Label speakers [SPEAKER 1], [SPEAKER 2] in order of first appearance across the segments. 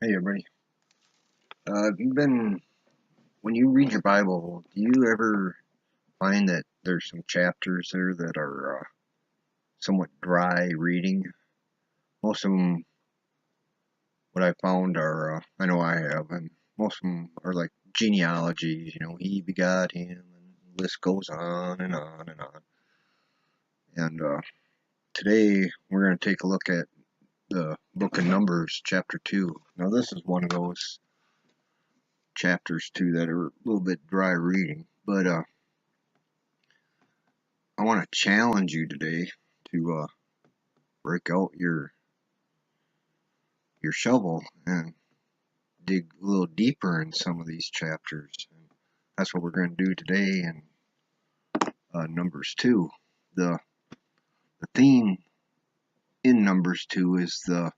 [SPEAKER 1] Hey everybody. When you read your Bible, do you ever find that there's some chapters there that are somewhat dry reading? Most of them, what I found are, I know I have, and most of them are like genealogies, he begot him, and the list goes on and on and on. And today we're going to take a look at the book of Numbers, chapter 2. Now this is one of those chapters too that are a little bit dry reading, but I want to challenge you today to break out your shovel and dig a little deeper in some of these chapters. And that's what we're going to do today in Numbers 2. The theme in Numbers 2 is the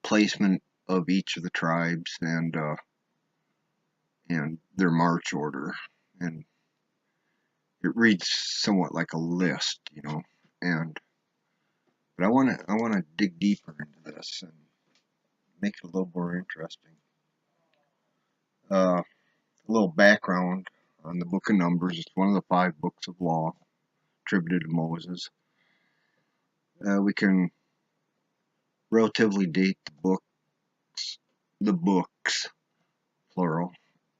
[SPEAKER 1] placement of each of the tribes and their march order. And it reads somewhat like a list, but I want to dig deeper into this and make it a little more interesting. A little background on the book of Numbers. It's one of the 5 books of law attributed to Moses. We can relatively date the books, plural,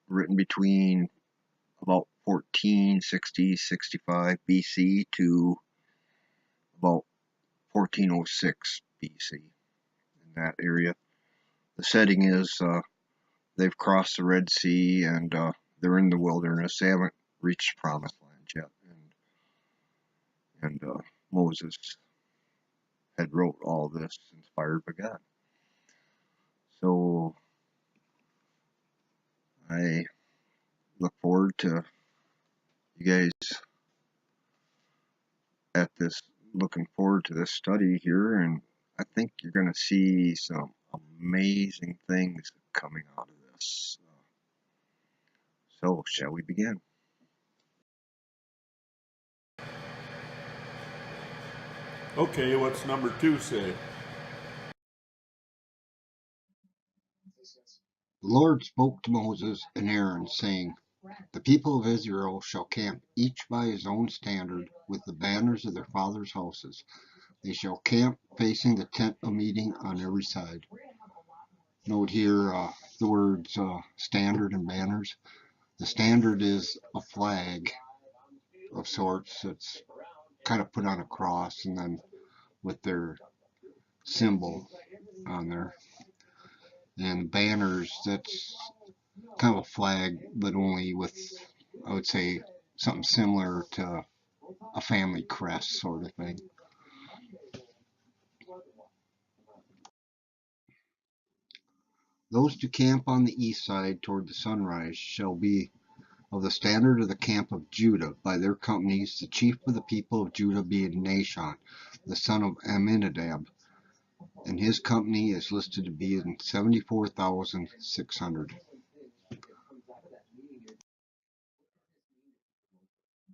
[SPEAKER 1] written between about 1460-65 BC to about 1406 BC, in that area. The setting is they've crossed the Red Sea and they're in the wilderness. They haven't reached the Promised Land yet, and Moses had wrote all this inspired by God. So I look forward to you guys looking forward to this study here, and I think you're going to see some amazing things coming out of this. So shall we begin?
[SPEAKER 2] Okay, what's number 2 say?
[SPEAKER 3] The Lord spoke to Moses and Aaron, saying, The people of Israel shall camp each by his own standard with the banners of their fathers' houses. They shall camp facing the tent of meeting on every side. Note here the words standard and banners. The standard is a flag of sorts that's kind of put on a cross and then with their symbol on there. And banners, that's kind of a flag, but only with, I would say, something similar to a family crest sort of thing. Those to camp on the east side toward the sunrise shall be of the standard of the camp of Judah by their companies, the chief of the people of Judah being Nahshon, the son of Amminadab, and his company is listed to be in 74,600.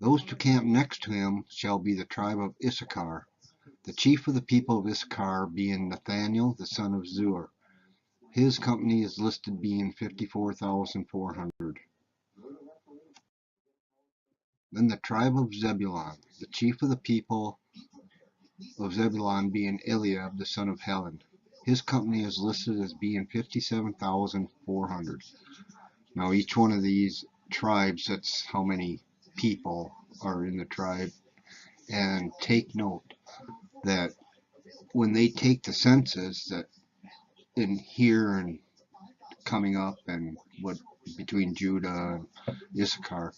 [SPEAKER 3] Those to camp next to him shall be the tribe of Issachar, the chief of the people of Issachar being Nathaniel, the son of Zur. His company is listed being 54,400. Then the tribe of Zebulun, the chief of the people of Zebulun being Eliab, the son of Helon. His company is listed as being 57,400. Now each one of these tribes, that's how many people are in the tribe. And take note that when they take the census, that in here and coming up and what between Judah and Issachar,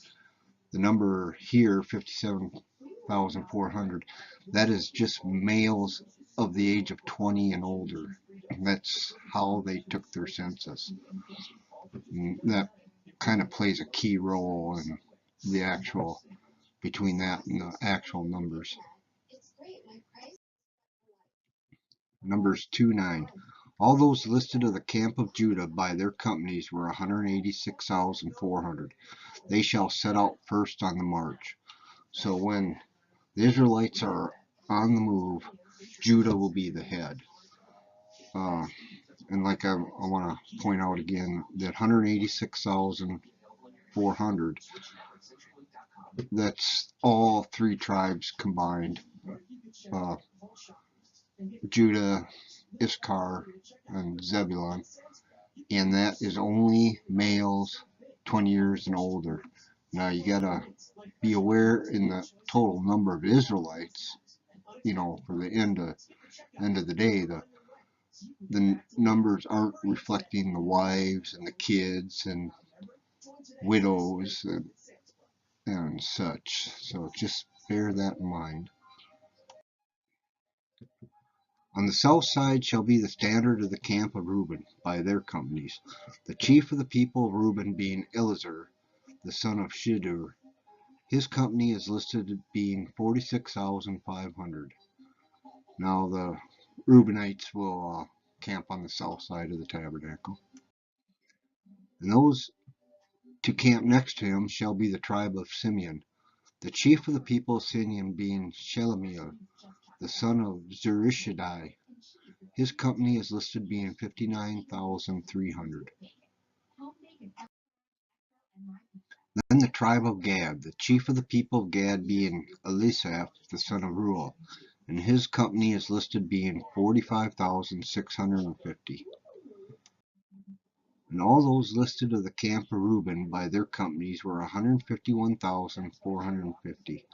[SPEAKER 3] the number here 57,400, that is just males of the age of 20 and older. And that's how they took their census. And that kind of plays a key role in the actual between that and the actual numbers. Numbers 2:9. All those listed of the camp of Judah by their companies were 186,400. They shall set out first on the march. So when the Israelites are on the move, Judah will be the head. And like I want to point out again, that 186,400, that's all three tribes combined. Uh, Judah, Issachar, and Zebulun. And that is only males 20 years and older. Now you gotta be aware in the total number of Israelites, for the end of the day, the numbers aren't reflecting the wives and the kids and widows and such. So just bear that in mind. On the south side shall be the standard of the camp of Reuben by their companies, the chief of the people of Reuben being Elizur, the son of Shedeur. His company is listed being 46,500. Now the Reubenites will camp on the south side of the tabernacle. And those to camp next to him shall be the tribe of Simeon, the chief of the people of Simeon being Shelemiel, the son of Zurishaddai. His company is listed being 59,300. Then the tribe of Gad, the chief of the people of Gad being Elisaph, the son of Ruel, and his company is listed being 45,650. And all those listed of the camp of Reuben by their companies were 151,450.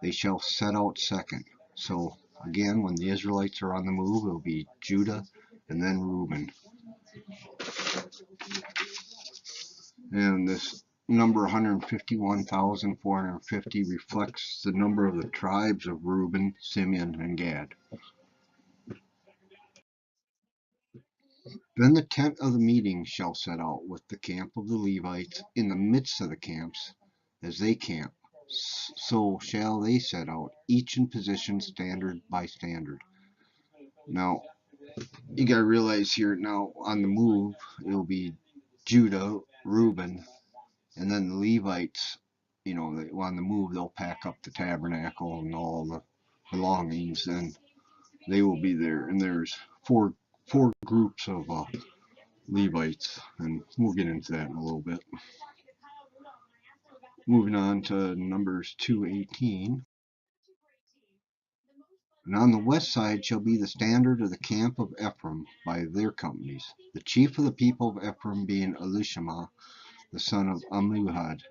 [SPEAKER 3] They shall set out second. So again, when the Israelites are on the move, it will be Judah and then Reuben. And this number 151,450 reflects the number of the tribes of Reuben, Simeon, and Gad. Then the tent of the meeting shall set out with the camp of the Levites in the midst of the camps, as they camp. So shall they set out, each in position standard by standard. Now, you gotta realize here now on the move, it'll be Judah, Reuben, and then the Levites, on the move, they'll pack up the tabernacle and all the belongings, and they will be there. And there's four groups of Levites, and we'll get into that in a little bit. Moving on to Numbers 2:18. And on the west side shall be the standard of the camp of Ephraim by their companies, the chief of the people of Ephraim being Elishama, the son of Ammihud.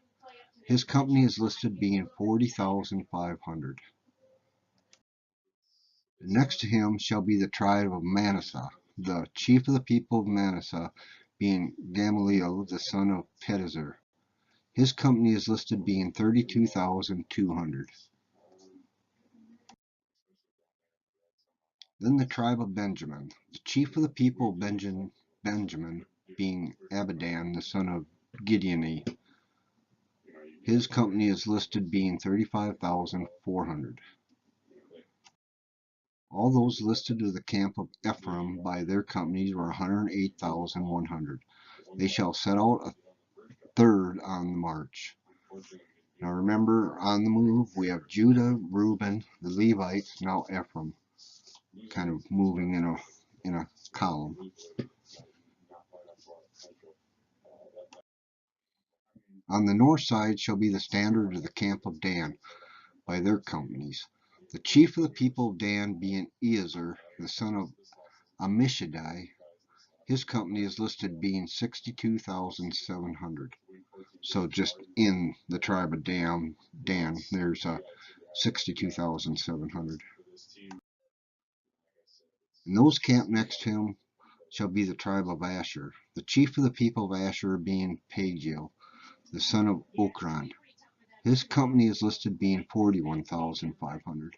[SPEAKER 3] His company is listed being 40,500. Next to him shall be the tribe of Manasseh, the chief of the people of Manasseh being Gamaliel, the son of Pedazur. His company is listed being 32,200. Then the tribe of Benjamin, the chief of the people of Benjamin being Abidan, the son of Gideoni. His company is listed being 35,400. All those listed to the camp of Ephraim by their companies were 108,100. They shall set out a third on the march. Now remember, on the move, we have Judah, Reuben, the Levites, now Ephraim, kind of moving in a column. On the north side shall be the standard of the camp of Dan by their companies. The chief of the people of Dan being Ezer, the son of Ammishaddai. His company is listed being 62,700. So just in the tribe of Dan, there's 62,700. And those camped next to him shall be the tribe of Asher, the chief of the people of Asher being Pagiel, the son of Okran. His company is listed being 41,500.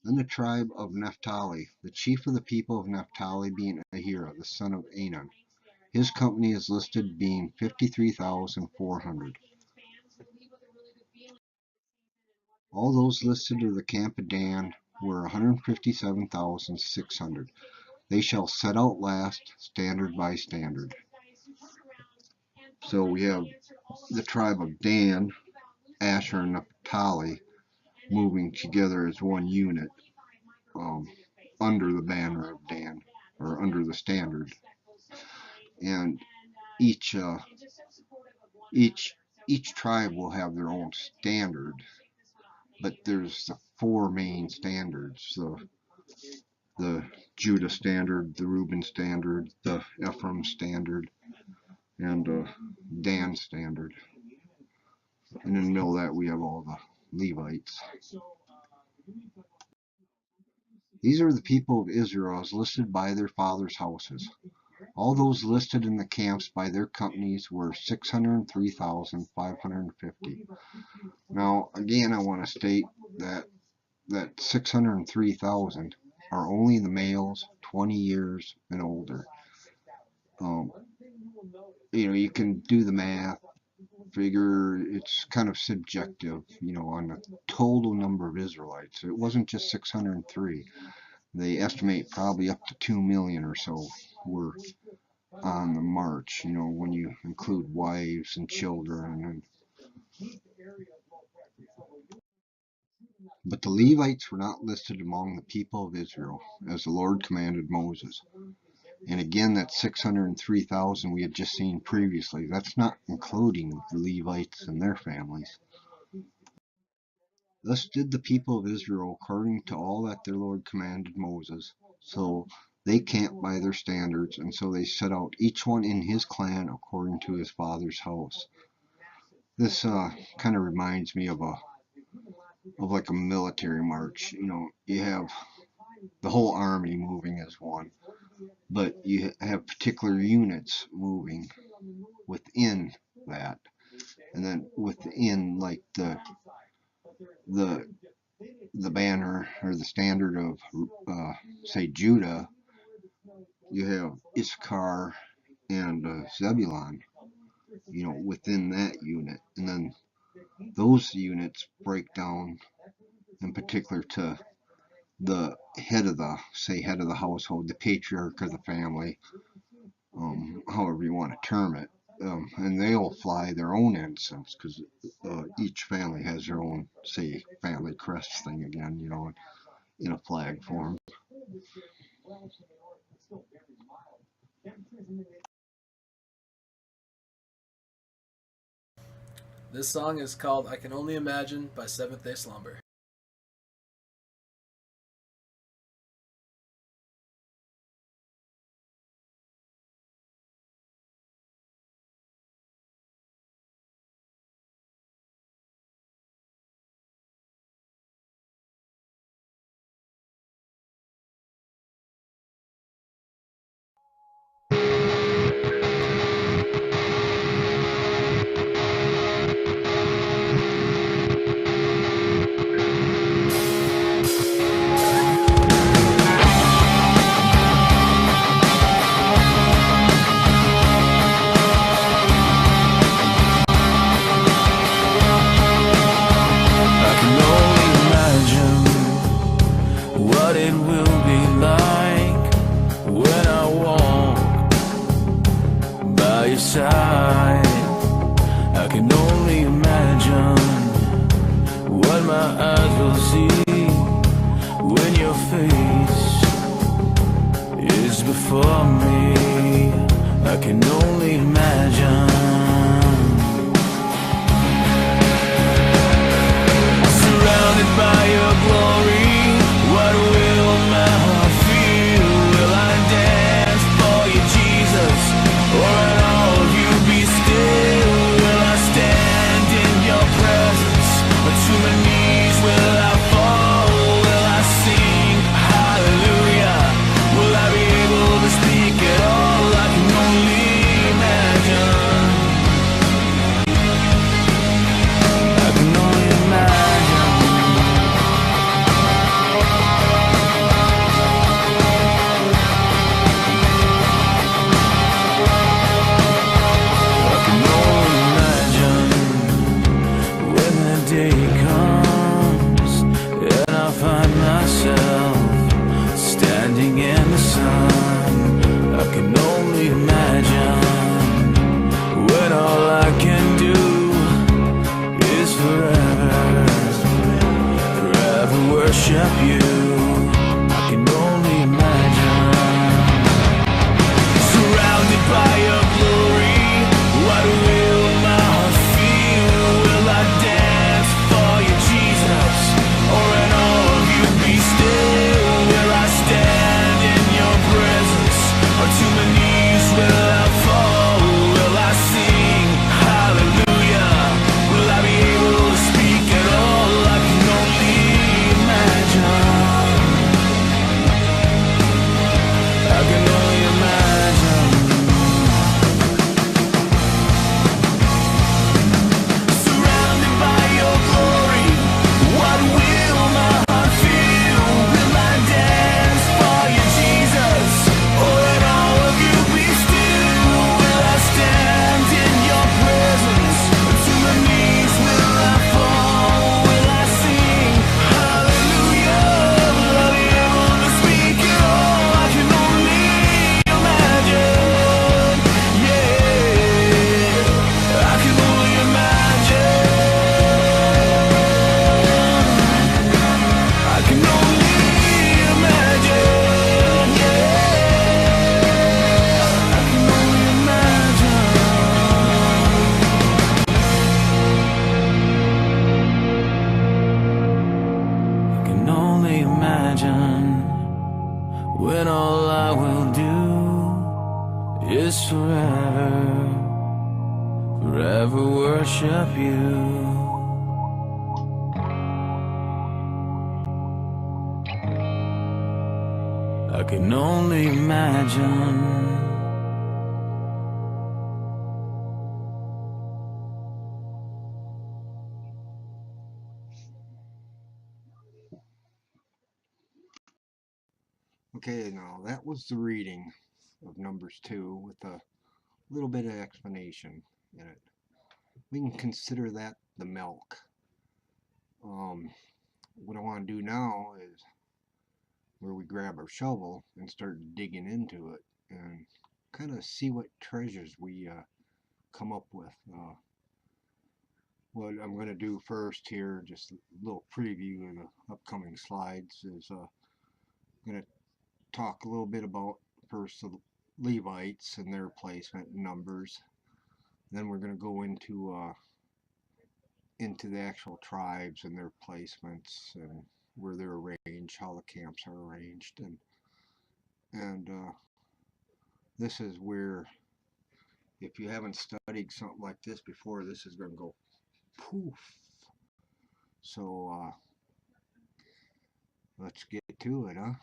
[SPEAKER 3] Then the tribe of Naphtali, the chief of the people of Naphtali being Ahira, the son of Anan. His company is listed being 53,400. All those listed to the camp of Dan were 157,600. They shall set out last, standard by standard. So we have the tribe of Dan, Asher, and Naphtali moving together as one unit under the banner of Dan. or under the standard. And each tribe will have their own standard, but there's the four main standards: the Judah standard, the Reuben standard, the Ephraim standard, and Dan standard. And in the middle of that, we have all the Levites. These are the people of Israel as listed by their fathers' houses. All those listed in the camps by their companies were 603,550. Now, again, I want to state that 603,000 are only the males 20 years and older. You can do the math, figure it's kind of subjective, on the total number of Israelites. It wasn't just 603. They estimate probably up to 2 million or so were on the march, when you include wives and children. But the Levites were not listed among the people of Israel, as the Lord commanded Moses. And again, that 603,000 we had just seen previously, that's not including the Levites and their families. Thus did the people of Israel according to all that their Lord commanded Moses. So they camped by their standards, and so they set out each one in his clan according to his father's house. This kind of reminds me of like a military march. You have the whole army moving as one, but you have particular units moving within that, and then within like the banner or the standard of say Judah, you have Issachar and Zebulun, within that unit, and then those units break down in particular to the head of the household, the patriarch of the family, however you want to term it, and they'll fly their own ensigns, because each family has their own, say, family crest thing again, in a flag form.
[SPEAKER 4] This song is called I Can Only Imagine by Seventh Day Slumber.
[SPEAKER 5] I can only imagine what my eyes will see when your face is before me. I can only imagine. Surrounded by your glory, what will my heart feel? Will I dance for you, Jesus? Or at all you be still? Will I stand in your presence? Or to my knees will I fall? Will I sing hallelujah? Will I be able to speak at all? I can only imagine. worship you. I can only imagine.
[SPEAKER 3] Okay, now that was the reading of Numbers 2 with a little bit of explanation in it. We can consider that the milk. What I want to do now is where we grab our shovel and start digging into it and kind of see what treasures we come up with. What I'm going to do first here, just a little preview of the upcoming slides, is I'm going to talk a little bit about first the Levites and their placement and numbers. Then we're going to go into the actual tribes and their placements and where they're arranged, how the camps are arranged, and this is where, if you haven't studied something like this before, this is going to go poof. So let's get to it, huh?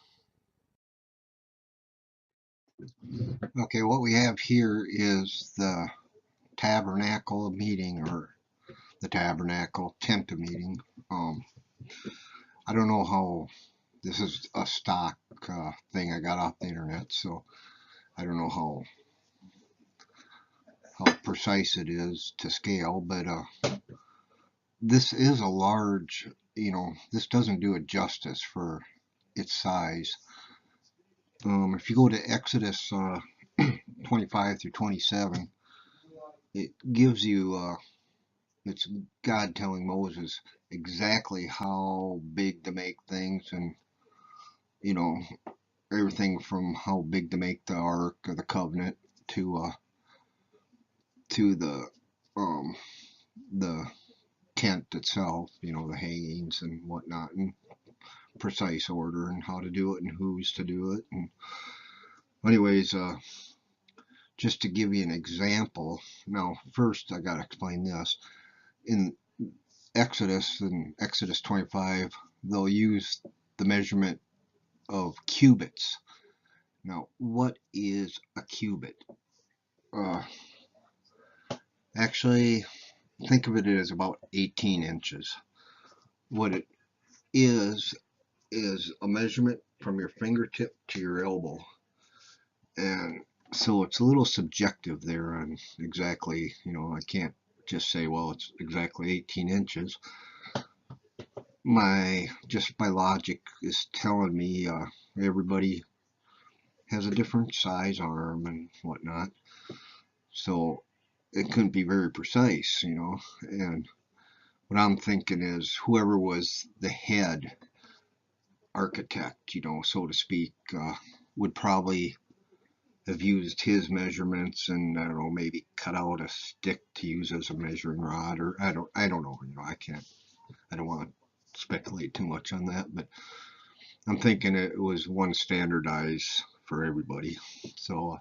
[SPEAKER 3] Okay, what we have here is the tabernacle meeting, or the tabernacle tent meeting. I don't know how, this is a stock thing I got off the internet, so I don't know how precise it is to scale, but this is a large, this doesn't do it justice for its size. If you go to Exodus 25 through 27, it gives you, it's God telling Moses exactly how big to make things, and everything from how big to make the Ark of the Covenant to the tent itself, the hangings and whatnot, in precise order, and how to do it and who's to do it. And anyways, just to give you an example, now first I gotta explain this. In Exodus 25, they'll use the measurement of cubits. Now, what is a cubit? Actually, think of it as about 18 inches. What it is a measurement from your fingertip to your elbow. And so it's a little subjective there on exactly, I can't just say, well, it's exactly 18 inches. My logic is telling me everybody has a different size arm and whatnot. So it couldn't be very precise, and what I'm thinking is whoever was the head architect, so to speak, would probably have used his measurements, and I don't know, maybe cut out a stick to use as a measuring rod, or I don't know, I don't want to speculate too much on that, but I'm thinking it was one standardized for everybody. So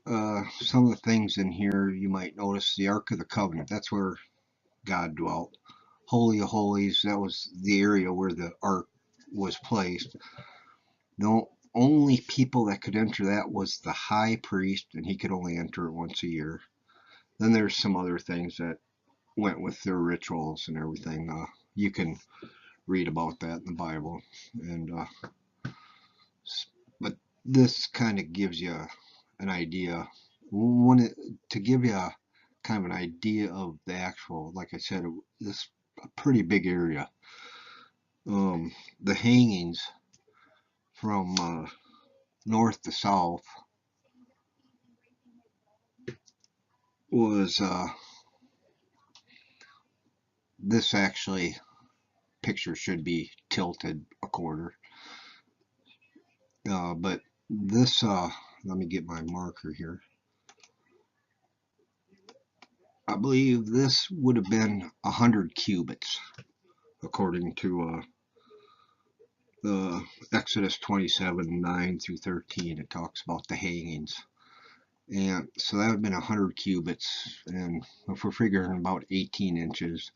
[SPEAKER 3] some of the things in here you might notice: the Ark of the Covenant, that's where God dwelt. Holy of Holies, that was the area where the Ark was placed. The only people that could enter that was the high priest, and he could only enter it once a year. Then there's some other things that went with their rituals and everything. You can read about that in the Bible, and but this kind of gives you an idea. To give you kind of an idea of the actual, like I said, this a pretty big area. The hangings from north to south was this actually picture should be tilted a quarter, but this let me get my marker here. I believe this would have been 100 cubits according to the Exodus 27:9 through 13. It talks about the hangings, And so that would have been 100 cubits. And if we're figuring about 18 inches,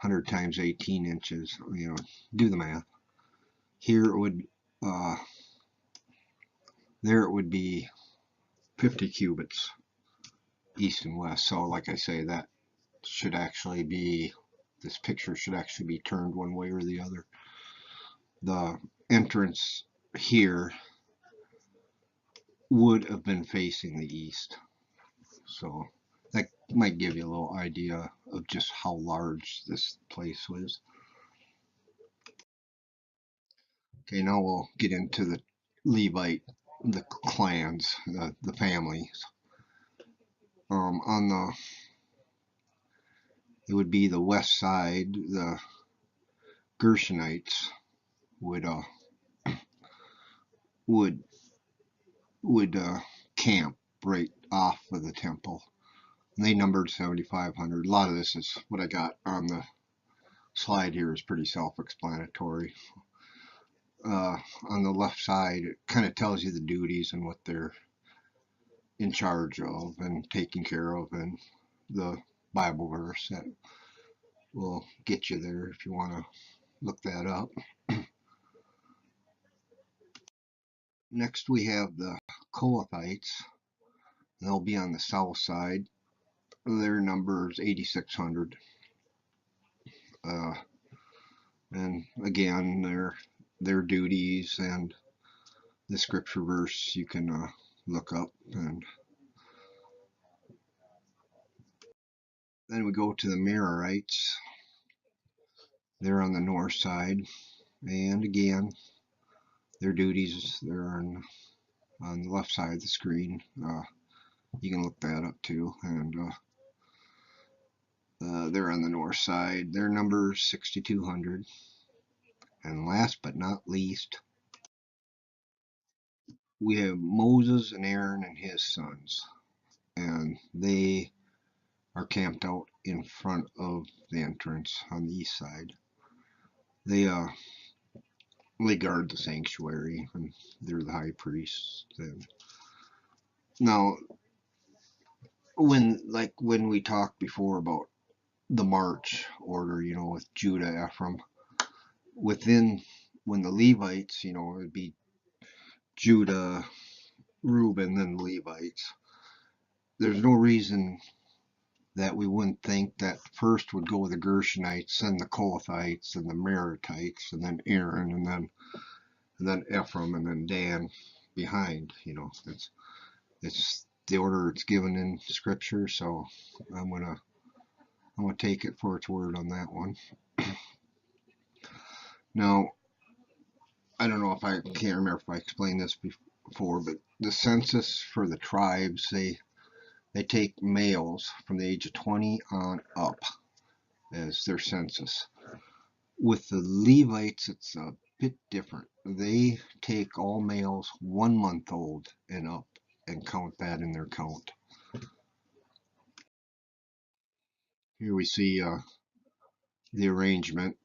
[SPEAKER 3] 100 times 18 inches, do the math. Here it would, there it would be 50 cubits east and west. So like I say, that should actually be, this picture should actually be turned one way or the other. The entrance here would have been facing the east. So that might give you a little idea of just how large this place was. Okay, now we'll get into the Levite, the clans, the families. On the, it would be the west side, the Gershonites would camp right off of the temple. And they numbered 7,500. A lot of this is what I got on the slide here is pretty self-explanatory. On the left side, it kind of tells you the duties and what they're in charge of and taking care of, and the Bible verse that will get you there if you want to look that up. Next we have the Kohathites. They'll be on the south side. Their number is 8,600. And again, their duties and the scripture verse you can look up. And then we go to the Merarites. They're on the north side, and again, their duties, they're on the left side of the screen. You can look that up too. And they're on the north side. Their number is 6,200. And last but not least, we have Moses and Aaron and his sons. And they are camped out in front of the entrance on the east side. They guard the sanctuary, and they're the high priests. And now, when we talked before about the march order, with Judah, Ephraim, when the Levites, it would be Judah, Reuben, then the Levites. There's no reason that we wouldn't think that first would go the Gershonites, then the Kohathites, and the Merarites, and then Aaron, and then Ephraim, and then Dan behind. It's the order it's given in Scripture. So I'm gonna take it for its word on that one. Now, I don't know if I can't remember if I explained this before, but the census for the tribes, they take males from the age of 20 on up as their census. With the Levites, it's a bit different. They take all males 1 month old and up and count that in their count. Here we see the arrangement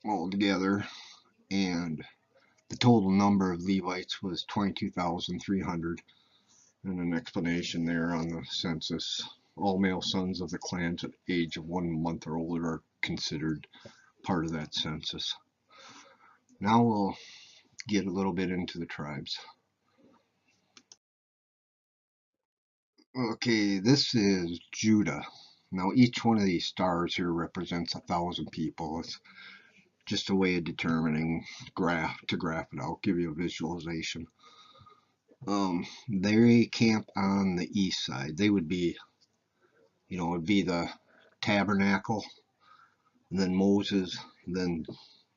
[SPEAKER 3] all together, and the total number of Levites was 22,300, and an explanation there on the census. All male sons of the clans at the age of 1 month or older are considered part of that census. Now we'll get a little bit into the tribes. Okay, this is Judah. Now each one of these stars here represents 1,000 people. It's just a way of determining to graph it out, give you a visualization. They camp on the east side. They would be, it'd be the tabernacle, and then Moses, and then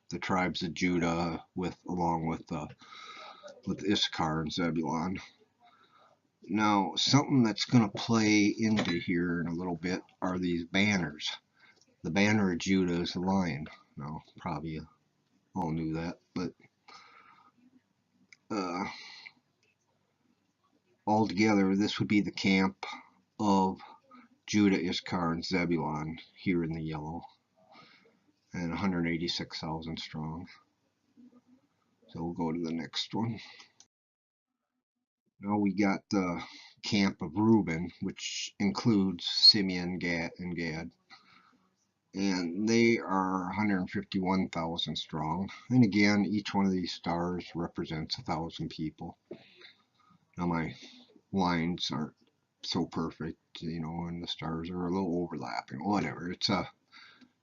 [SPEAKER 3] the tribes of Judah along with Issachar and Zebulun. Now, something that's going to play into here in a little bit are these banners. The banner of Judah is a lion. Now, probably you all knew that, but altogether, this would be the camp of Judah, Issachar, and Zebulun here in the yellow, and 186,000 strong. So we'll go to the next one. Now we got the camp of Reuben, which includes Simeon, and Gad. And they are 151,000 strong. And again, each one of these stars represents 1,000 people. Now my lines aren't so perfect, you know, and the stars are a little overlapping. Whatever. It's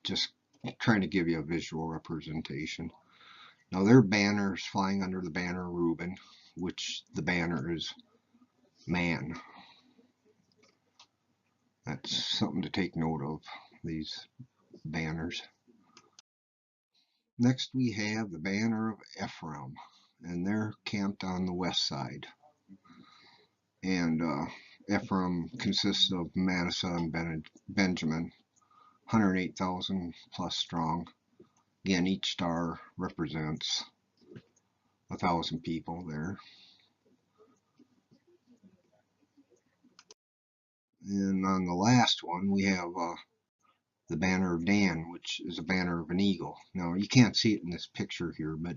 [SPEAKER 3] just trying to give you a visual representation. Now their banners flying under the banner of Reuben, which the banner is man. That's something to take note of, these banners. Next we have the banner of Ephraim, and they're camped on the west side. And Ephraim consists of Manasseh and Benjamin, 108,000 plus strong. Again, each star represents 1,000 people there. And on the last one, we have the banner of Dan, which is a banner of an eagle. Now, you can't see it in this picture here, but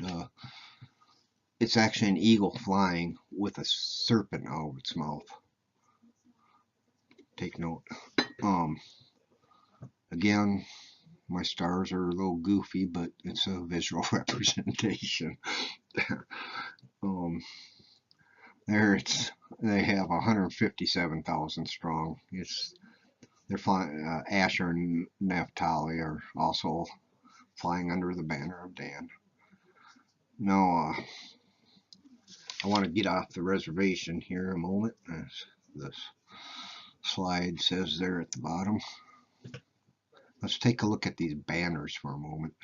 [SPEAKER 3] it's actually an eagle flying with a serpent out of its mouth. Take note. Again, my stars are a little goofy, but it's a visual representation. There they have 157,000 strong. They're flying. Asher and Naphtali are also flying under the banner of Dan. Now I want to get off the reservation here a moment, as this slide says there at the bottom. Let's take a look at these banners for a moment.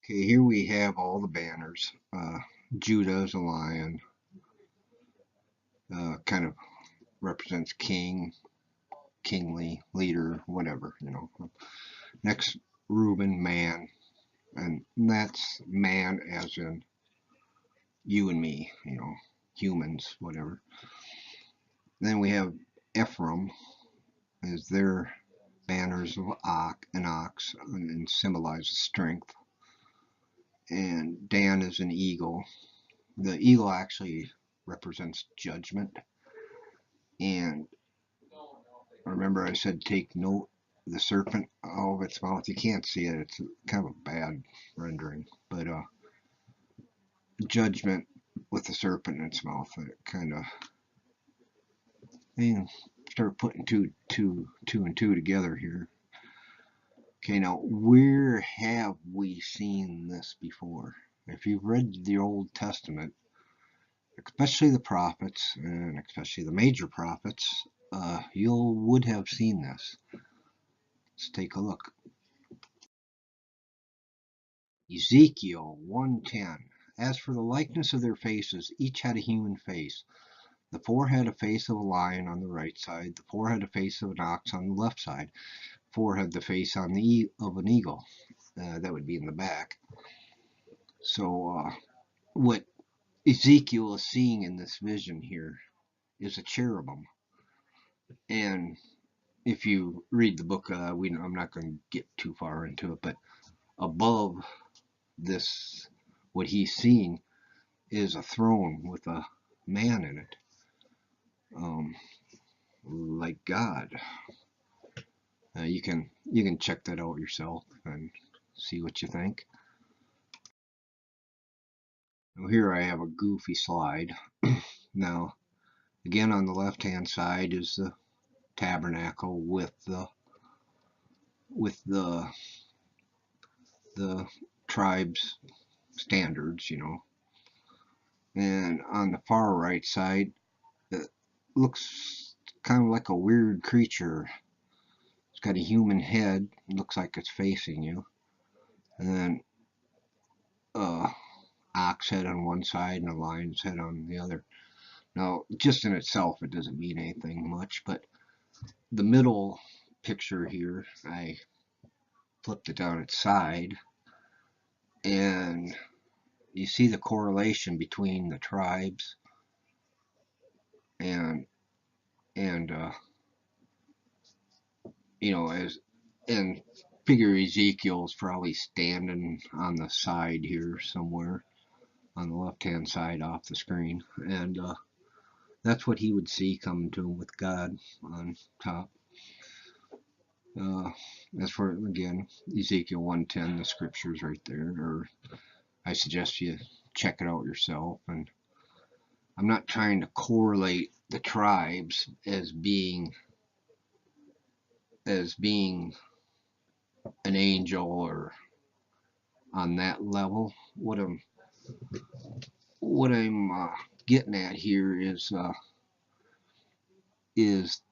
[SPEAKER 3] Okay, here we have all the banners. Judah is a lion, kind of represents king, kingly, leader, whatever, you know. Next, Reuben, man, and that's man as in you and me, you know, humans, whatever. Then we have Ephraim, as their banners of an ox, and symbolizes strength. And Dan is an eagle. The eagle actually represents judgment. And remember I said take note of the serpent out of its mouth. You can't see it. It's kind of a bad rendering. But judgment with the serpent in its mouth. It kind of, you start putting two and two together here. Okay, now where have we seen this before? If you've read the Old Testament, especially the prophets, and especially the major prophets, you would have seen this. Let's take a look. Ezekiel 1:10. As for the likeness of their faces, each had a human face. The four had a face of a lion on the right side, the four had a face of an ox on the left side, four had the face of an eagle. That would be in the back. So what Ezekiel is seeing in this vision here is a cherubim. And if you read the book, I'm not going to get too far into it, but above this, what he's seeing is a throne with a man in it, like God. You can check that out yourself and see what you think. Now here I have a goofy slide. Now again, on the left hand side is the tabernacle with the tribe's standards, you know. And on the far right side, it looks kind of like a weird creature. It's got a human head, it looks like it's facing you, and then ox head on one side and a lion's head on the other. Now, just in itself, it doesn't mean anything much, but the middle picture here, I flipped it down its side, and you see the correlation between the tribes and you know, and figure Ezekiel's probably standing on the side here somewhere on the left-hand side off the screen, and that's what he would see coming to him with God on top. As for, again, Ezekiel 1:10, the scripture's right there, or I suggest you check it out yourself. And I'm not trying to correlate the tribes as being an angel or on that level. What I'm getting at here is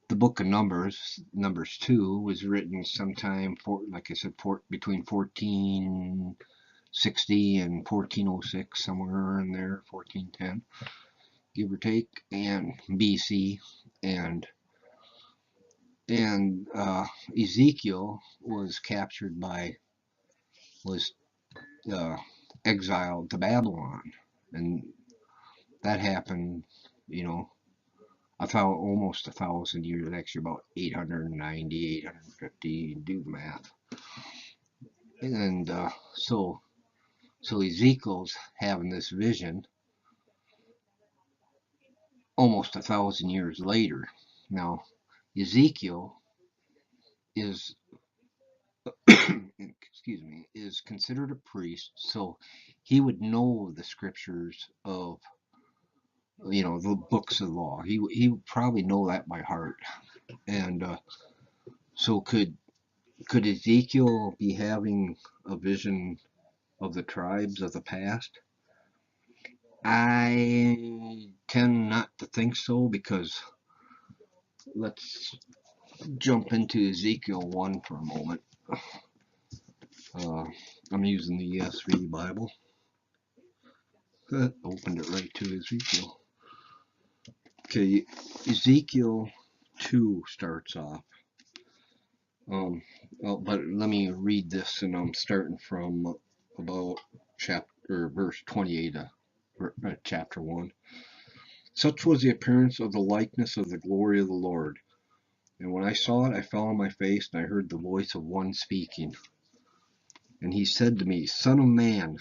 [SPEAKER 3] the book of Numbers 2 was written sometime, like I said, between 1460 and 1406, somewhere in there, 1410, give or take, and BC, and Ezekiel was exiled to Babylon, and that happened, almost 1,000 years, actually about 890, 850, do the math. And so Ezekiel's having this vision almost 1,000 years later. Now, Ezekiel is excuse me, is considered a priest, so he would know the scriptures of, the books of the law. He would probably know that by heart. And so could Ezekiel be having a vision of the tribes of the past? I tend not to think so, because let's jump into Ezekiel 1 for a moment. I'm using the ESV Bible. Opened it right to Ezekiel. Okay, Ezekiel 2 starts off. But let me read this, and I'm starting from about verse 28 of chapter 1. Such was the appearance of the likeness of the glory of the Lord. And when I saw it, I fell on my face, and I heard the voice of one speaking. And he said to me, Son of man,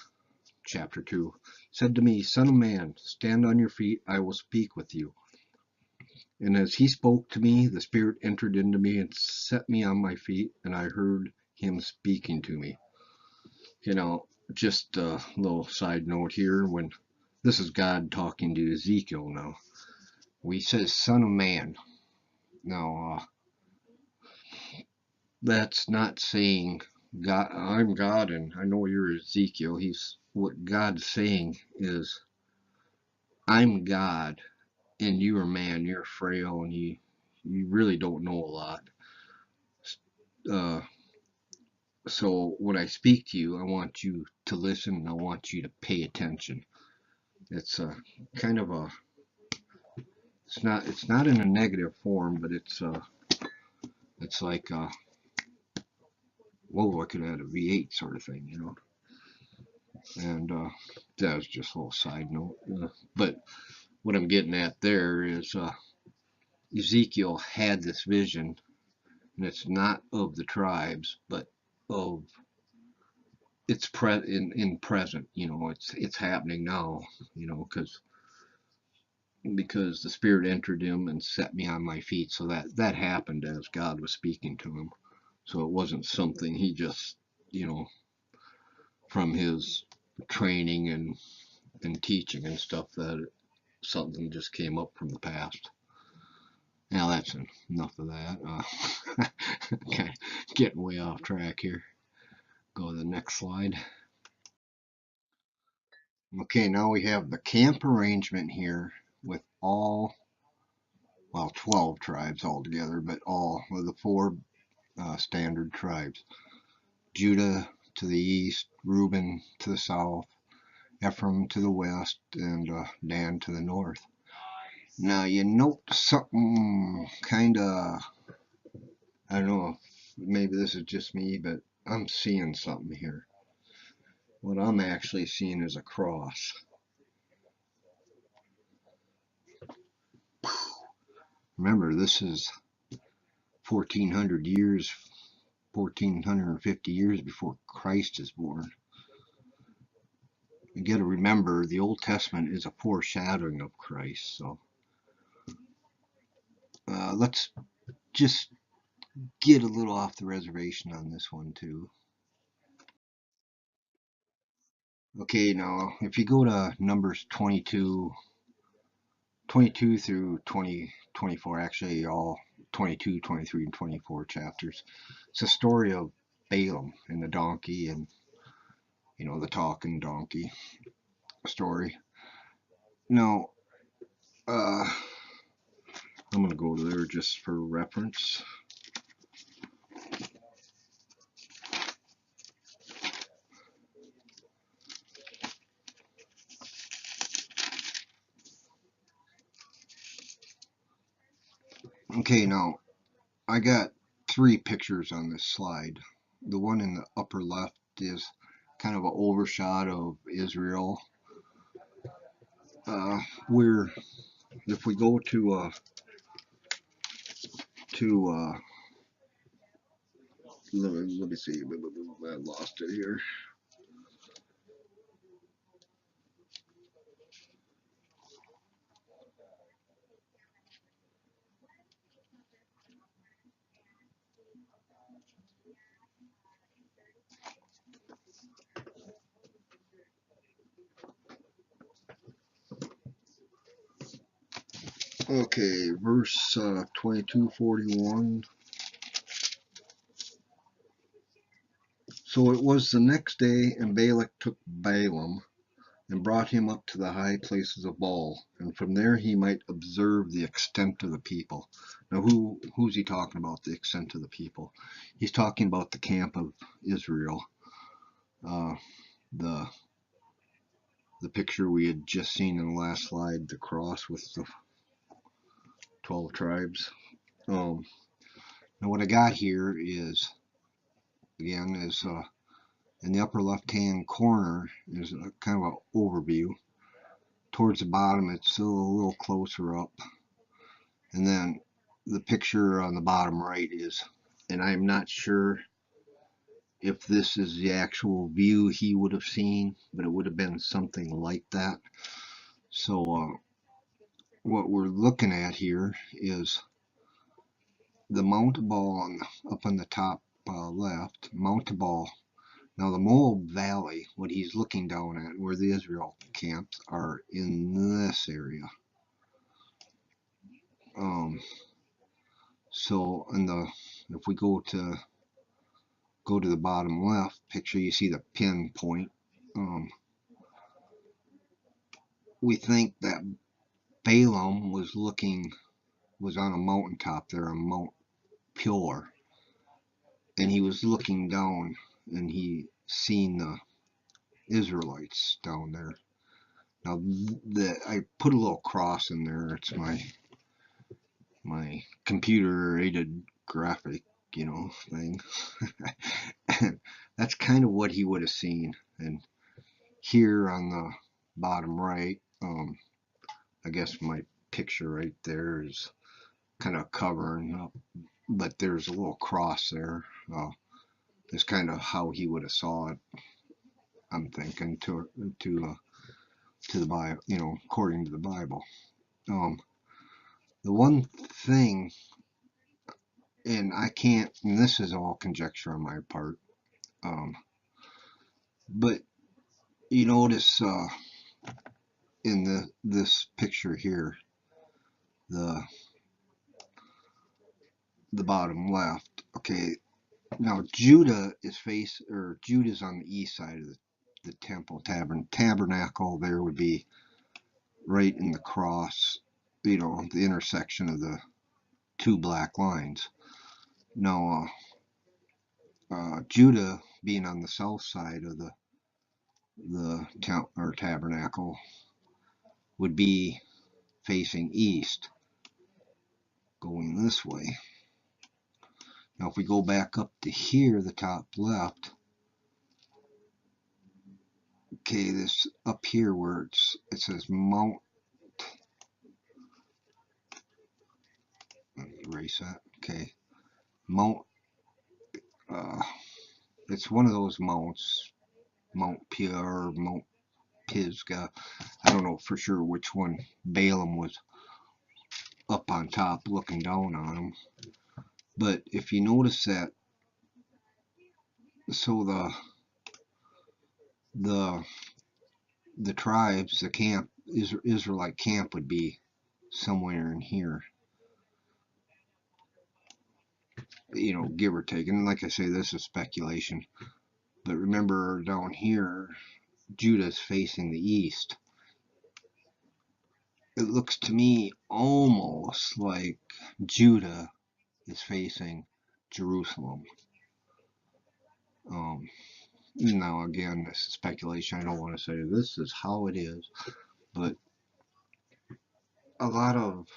[SPEAKER 3] chapter 2, said to me, Son of man, stand on your feet, I will speak with you. And as he spoke to me, the Spirit entered into me and set me on my feet, and I heard him speaking to me. Just a little side note here, when this is God talking to Ezekiel now. He says, Son of man. Now, that's not saying, God, I'm God and I know you're Ezekiel. What God's saying is, I'm God and you are man, you're frail, and you really don't know a lot. So when I speak to you, I want you to listen, and I want you to pay attention. It's kind of a, it's not in a negative form, but it's like whoa, I could add a V8 sort of thing, And that was just a little side note. But what I'm getting at there is Ezekiel had this vision, and it's not of the tribes, but of it's in present. It's happening now. Because the Spirit entered him and set me on my feet. So that happened as God was speaking to him. So it wasn't something he just, from his training and teaching and stuff, that something just came up from the past. Now that's enough of that. Okay, getting way off track here. Go to the next slide. Okay, now we have the camp arrangement here with 12 tribes altogether, but all of the 4 standard tribes. Judah to the east, Reuben to the south, Ephraim to the west, and Dan to the north. Now you note something kind of, I don't know, maybe this is just me, but I'm seeing something here. What I'm actually seeing is a cross. Remember, this is 1450 years before Christ is born. you got to remember the Old Testament is a foreshadowing of Christ. So let's just get a little off the reservation on this one too. Okay, now if you go to Numbers 22 through 24, actually all 22, 23, and 24 chapters, it's a story of Balaam and the donkey, and the talking donkey story. Now I'm going to go to there just for reference. Okay, now I got 3 pictures on this slide. The one in the upper left is kind of an overshot of Israel. Where if we go to let me see, I lost it here. Okay, verse 22:41. So it was the next day, and Balak took Balaam and brought him up to the high places of Baal, and from there he might observe the extent of the people. Now, who's he talking about, the extent of the people? He's talking about the camp of Israel. The picture we had just seen in the last slide, the cross with the 12 tribes. Now what I got here is, again, in the upper left hand corner is a kind of an overview. Towards the bottom it's still a little closer up, and then the picture on the bottom right is, and I'm not sure if this is the actual view he would have seen, but it would have been something like that. So what we're looking at here is the Mount Ebal up on the top left, Mount Ebal. Now the Moab Valley, what he's looking down at, where the Israel camps are, in this area. So if we go to the bottom left picture, you see the pinpoint. We think that Balaam was on a mountaintop there, on Mount Peor, and he was looking down, and he seen the Israelites down there. Now I put a little cross in there. It's my computer aided graphic, thing. And that's kind of what he would have seen. And here on the bottom right, I guess my picture right there is kind of covering up, but there's a little cross there. It's kind of how he would have saw it, I'm thinking, to the Bible, according to the Bible. The one thing, and this is all conjecture on my part, but you notice in this picture here, the bottom left. Okay, now Judah is on the east side of the temple tabernacle. There would be right in the cross, the intersection of the 2 black lines. Now Judah, being on the south side of the tabernacle, would be facing east, going this way. Now if we go back up to here, the top left, okay, this up here where it says Mount, erase that, okay, Mount, it's one of those mounts, Mount Peor, Mount Pisgah. I don't know for sure which one. Balaam was up on top looking down on him. But if you notice that, so the tribes, the camp, Israelite camp would be somewhere in here, give or take. And like I say, this is speculation. But remember, down here, Judah's facing the east. It looks to me almost like Judah is facing Jerusalem. Now, again, this is speculation. I don't want to say this is how it is, but a lot of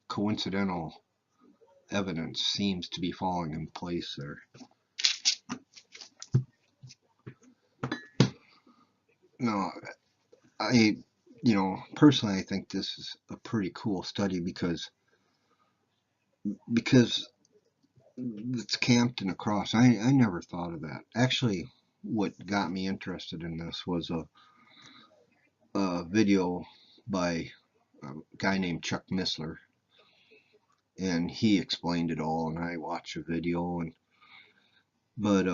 [SPEAKER 3] coincidental evidence seems to be falling in place there. No, personally, I think this is a pretty cool study because it's camped in a cross. I never thought of that. Actually, what got me interested in this was a video by a guy named Chuck Missler, and he explained it all, and I watched a video, but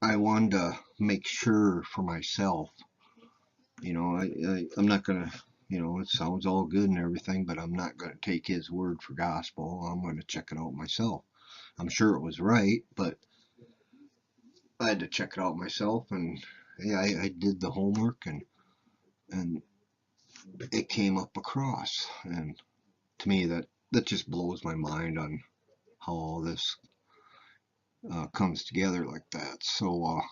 [SPEAKER 3] I wanted to make sure for myself. I'm not gonna, it sounds all good and everything, but I'm not gonna take his word for gospel. I'm gonna check it out myself. I'm sure it was right, but I had to check it out myself, and yeah, I did the homework, and it came up across, and to me that just blows my mind on how all this comes together like that. So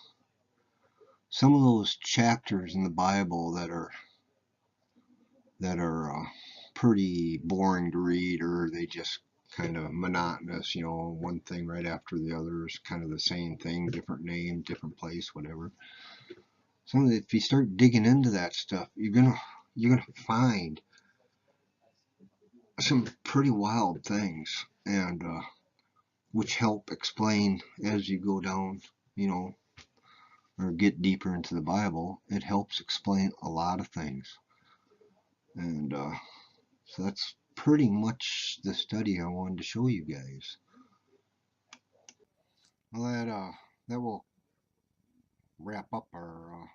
[SPEAKER 3] some of those chapters in the Bible that are pretty boring to read, or they just kind of monotonous, one thing right after the other is kind of the same thing, different name, different place, whatever. So if you start digging into that stuff, you're gonna find some pretty wild things, and which help explain as you go down, or get deeper into the Bible. It helps explain a lot of things, and so that's pretty much the study I wanted to show you guys. Well, that will wrap up our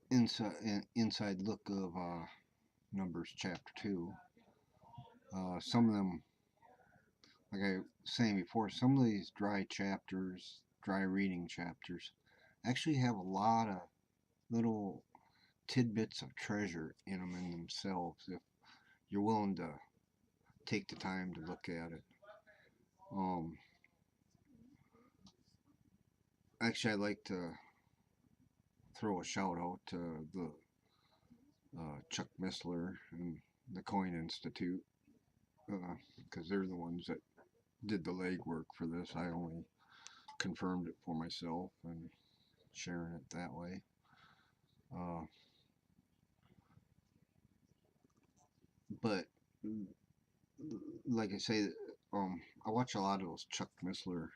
[SPEAKER 3] inside look of Numbers chapter 2. Some of them, like I was saying before, some of these dry reading chapters, actually have a lot of little tidbits of treasure in them in themselves if you're willing to take the time to look at it. Actually, I'd like to throw a shout out to the Chuck Missler and the Coin Institute, because they're the ones that did the legwork for this. I only confirmed it for myself and sharing it that way. But like I say, I watch a lot of those Chuck Missler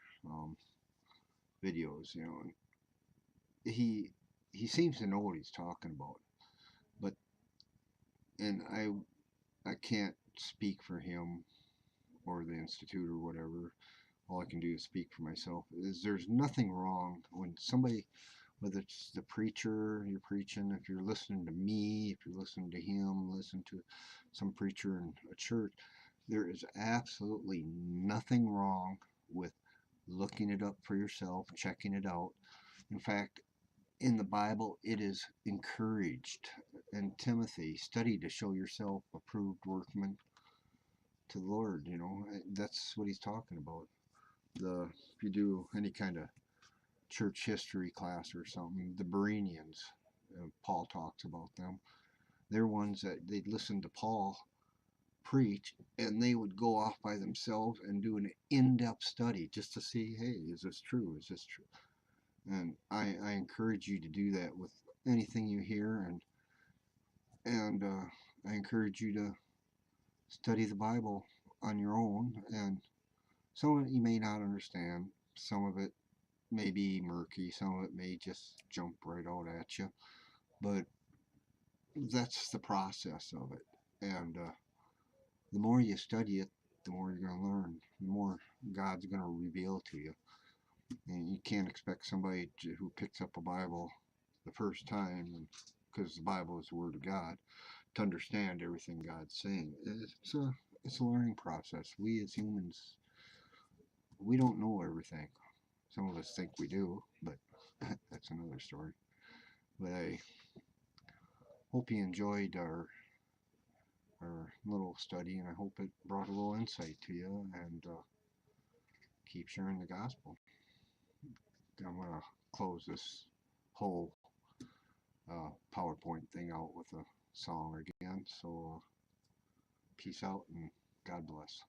[SPEAKER 3] videos, and he seems to know what he's talking about. But and I can't speak for him or the Institute or whatever. All I can do is speak for myself. There's nothing wrong when somebody, whether it's the preacher you're preaching, if you're listening to me, if you're listening to him, listen to some preacher in a church, there is absolutely nothing wrong with looking it up for yourself, checking it out. In fact, in the Bible, it is encouraged. And Timothy, study to show yourself approved workman to the Lord. That's what he's talking about. If you do any kind of church history class or something, the Bereans, Paul talks about them. They're ones that they'd listen to Paul preach, and they would go off by themselves and do an in-depth study just to see, hey, is this true? Is this true? And I encourage you to do that with anything you hear, and I encourage you to study the Bible on your own. And some of it you may not understand, some of it may be murky, some of it may just jump right out at you, but that's the process of it. And the more you study it, the more you're going to learn, the more God's going to reveal to you. And you can't expect somebody who picks up a Bible the first time, because the Bible is the Word of God, to understand everything God's saying. It's a learning process. We as humans, we don't know everything. Some of us think we do, but that's another story. But I hope you enjoyed our little study, and I hope it brought a little insight to you, and keep sharing the gospel. I'm going to close this whole PowerPoint thing out with a song again. So peace out and God bless.